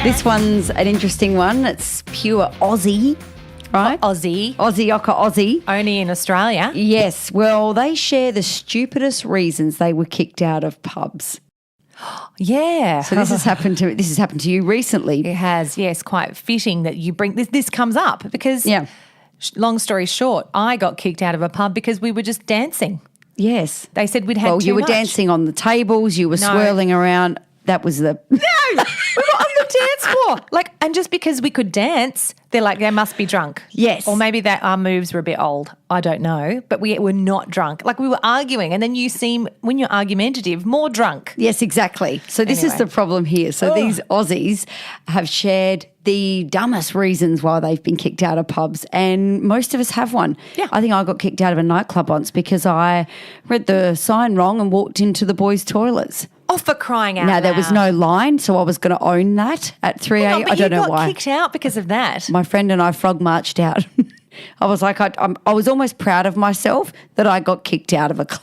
This one's an interesting one. It's pure Aussie, right? Aussie. Aussie, Ocker Aussie. Only in Australia. Yes. Well, they share the stupidest reasons they were kicked out of pubs. Yeah. So this has happened to you recently. It has, yes, quite fitting that you bring this comes up because long story short, I got kicked out of a pub because we were just dancing. Yes. They said we'd had Well, too you were much. dancing on the tables, you were swirling around. That was the No, we were on the dance floor. And just because we could dance, they're like, they must be drunk. Yes. Or maybe that our moves were a bit old. I don't know. But we were not drunk. We were arguing. And then you seem, when you're argumentative, more drunk. Yes, exactly. So this is the problem here. So these Aussies have shared the dumbest reasons why they've been kicked out of pubs, and most of us have one. Yeah. I think I got kicked out of a nightclub once because I read the sign wrong and walked into the boys' toilets. Oh, for crying out loud. Now, there was no line, so I was going to own that at 3 a.m. I don't know why. You got kicked out because of that. My friend and I frog marched out. I was like, I was almost proud of myself that I got kicked out of a club.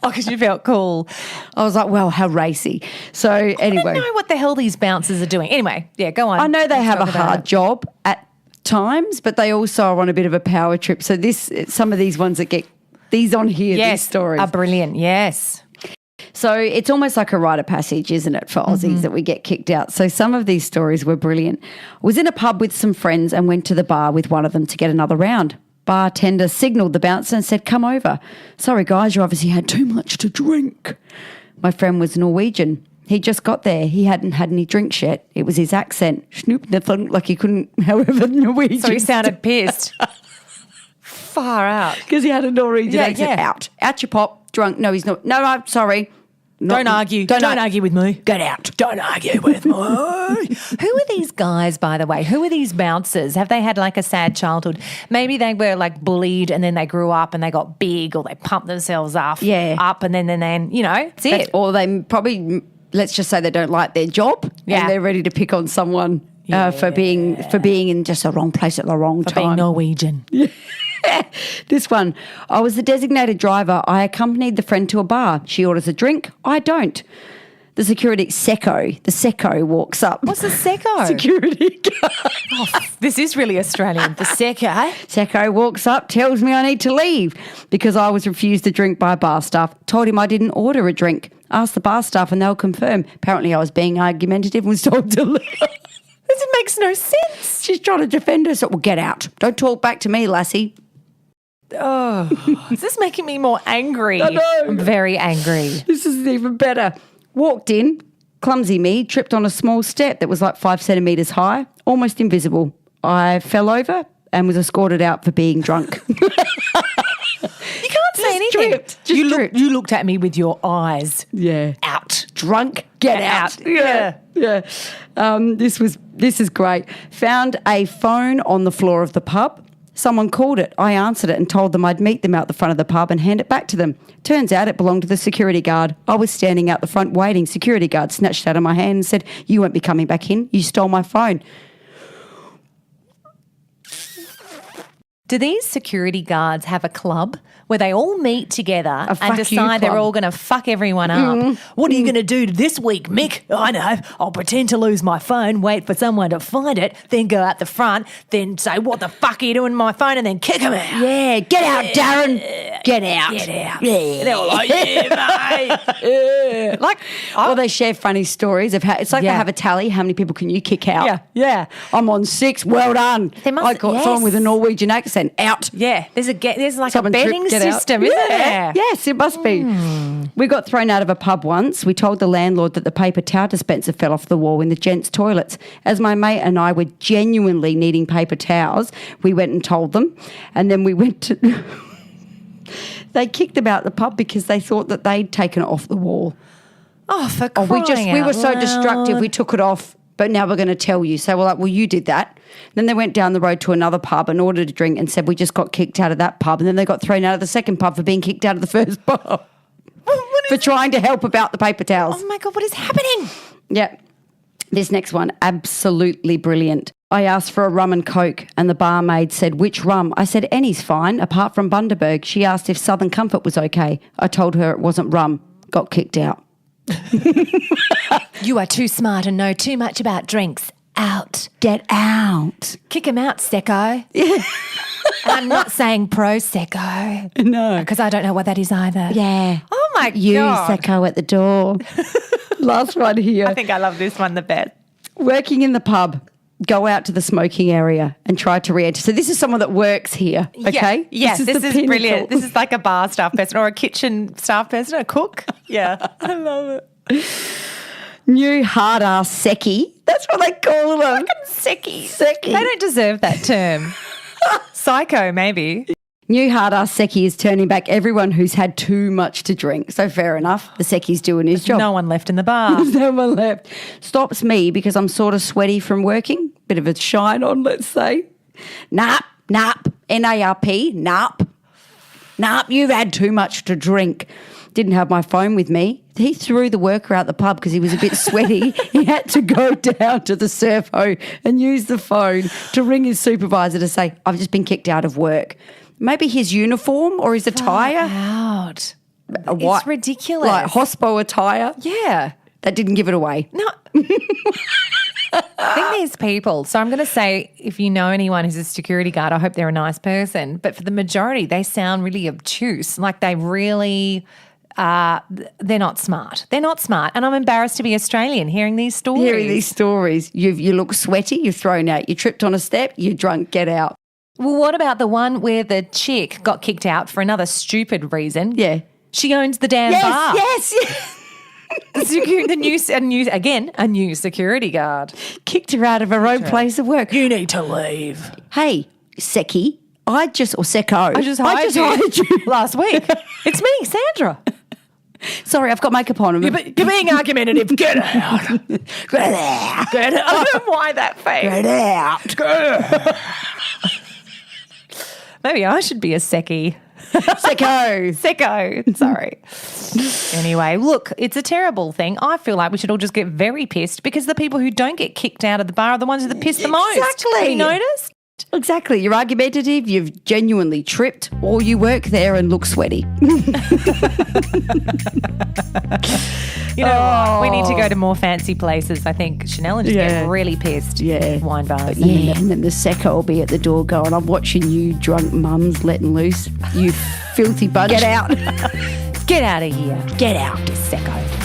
Oh, because you felt cool. I was like, well, how racy. So anyway. I don't know what the hell these bouncers are doing. Anyway, yeah, go on. I know they have a hard job at times, but they also are on a bit of a power trip. So some of these ones that get these on here, these stories are brilliant. Yes. So it's almost like a rite of passage, isn't it, for Aussies that we get kicked out. So some of these stories were brilliant. I was in a pub with some friends and went to the bar with one of them to get another round. Bartender signalled the bouncer and said, "Come over. Sorry, guys, you obviously had too much to drink." My friend was Norwegian. He just got there. He hadn't had any drinks yet. It was his accent. Snoop, like he couldn't, however, Norwegian. So he sounded pissed. Far out. Because he had a Norwegian accent. Yeah. Out your pop, drunk. No, he's not. No, I'm sorry. Don't argue. Don't argue with me. Get out. Don't argue with me. Who are these guys, by the way? Who are these bouncers? Have they had a sad childhood? Maybe they were bullied and then they grew up and they got big, or they pumped themselves up and then that's it. Or they probably, let's just say they don't like their job and they're ready to pick on someone for being in just the wrong place at the wrong time. Being Norwegian. This one, I was the designated driver. I accompanied the friend to a bar. She orders a drink. I don't. The security, the secco walks up. What's the secco? Security guard. Oh, this is really Australian. The secco. Secco walks up, tells me I need to leave because I was refused a drink by bar staff. Told him I didn't order a drink. Asked the bar staff and they'll confirm. Apparently I was being argumentative and was told to leave. This makes no sense. She's trying to defend herself. Well, get out. Don't talk back to me, lassie. Oh, is this making me more angry? I know. I'm very angry. This is even better. Walked in, clumsy me, tripped on a small step that was 5 centimetres high, almost invisible. I fell over and was escorted out for being drunk. You can't say anything. Tripped. You looked at me with your eyes. Yeah. Out. Drunk, get out. Yeah. This is great. Found a phone on the floor of the pub. Someone called it. I answered it and told them I'd meet them out the front of the pub and hand it back to them. Turns out it belonged to the security guard. I was standing out the front waiting. Security guard snatched it out of my hand and said, "You won't be coming back in. You stole my phone." Do these security guards have a club where they all meet together and fuck you decide they're club. all going to fuck everyone up? What are you going to do this week, Mick? I know. I'll pretend to lose my phone, wait for someone to find it, then go out the front, then say, "What the fuck are you doing with my phone?" and then kick them out. Yeah, get out, Darren. Get out. Get out. Yeah. They're all like, "Yeah, mate." Or they share funny stories of how it's like they have a tally. How many people can you kick out? Yeah. I'm on 6. Well done. I got someone with a Norwegian accent out. Yeah, there's Someone a betting get out. system, isn't there? Yes, it must be. We got thrown out of a pub once. We told the landlord that the paper towel dispenser fell off the wall in the gents' toilets. As my mate and I were genuinely needing paper towels, we went and told them, and then we went to... They kicked them out the pub because they thought that they'd taken it off the wall. Oh, for crying We were out so destructive, loud. we took it off, but now we're going to tell you. So we're like, well, you did that. Then they went down the road to another pub and ordered a drink and said we just got kicked out of that pub. And then they got thrown out of the second pub for being kicked out of the first pub for trying to help about the paper towels. Oh, my God, what is happening? Yeah. This next one, absolutely brilliant. I asked for a rum and coke and the barmaid said, "Which rum?" I said, "Any's fine, apart from Bundaberg." She asked if Southern Comfort was okay. I told her it wasn't rum. Got kicked out. You are too smart and know too much about drinks. Out. Get out. Kick him out, Secco. I'm not saying Prosecco. No. Because I don't know what that is either. Yeah. Oh, my You, God. Secco at the door. Last one here. I think I love this one the best. Working in the pub. Go out to the smoking area and try to re-enter. So this is someone that works here, okay? Yeah. Yes, this the is pinnacle. brilliant. This is like a bar staff person or a kitchen staff person, a cook. Yeah, I love it. New hard-ass secchi. That's what they call them. Secchi. Secchi. They don't deserve that term. Psycho, maybe. New hard-ass secchi is turning back everyone who's had too much to drink. So fair enough. The secchi's doing his job. No one left in the bar. There's no one left. Stops me because I'm sort of sweaty from working. Bit of a shine on, let's say. Nap, N-A-R-P, nap. You've had too much to drink. Didn't have my phone with me. He threw the worker out the pub because he was a bit sweaty. He had to go down to the servo and use the phone to ring his supervisor to say, I've just been kicked out of work. Maybe his uniform or his attire. Out. What? It's ridiculous. Like hospo attire. Yeah. That didn't give it away. No. I think these people, so I'm going to say if you know anyone who's a security guard, I hope they're a nice person. But for the majority, they sound really obtuse. Like they really, they're not smart. They're not smart. And I'm embarrassed to be Australian hearing these stories. You look sweaty, you're thrown out. You tripped on a step, you're drunk, get out. Well, what about the one where the chick got kicked out for another stupid reason? Yeah. She owns the damn bar. Yes. A new security guard. Kicked her out of her own place of work. You need to leave. Hey, Secchi, I just hired you last week. It's me, Sandra. Sorry, I've got makeup on. You're being argumentative. Get out. Get out. Get out. I don't know why that face. Get out. Maybe I should be a Secchi. Secco. Sorry. Anyway, look, it's a terrible thing. I feel like we should all just get very pissed because the people who don't get kicked out of the bar are the ones that piss the most. Exactly. Have you noticed? Exactly. You're argumentative, you've genuinely tripped, or you work there and look sweaty. You know what? We need to go to more fancy places, I think, Chanel, and just get really pissed. Yeah. Wine bars. Yeah, and then the Secco will be at the door going, I'm watching you drunk mums letting loose. You filthy bunch. Get out. Get out of here. Get out. Secco.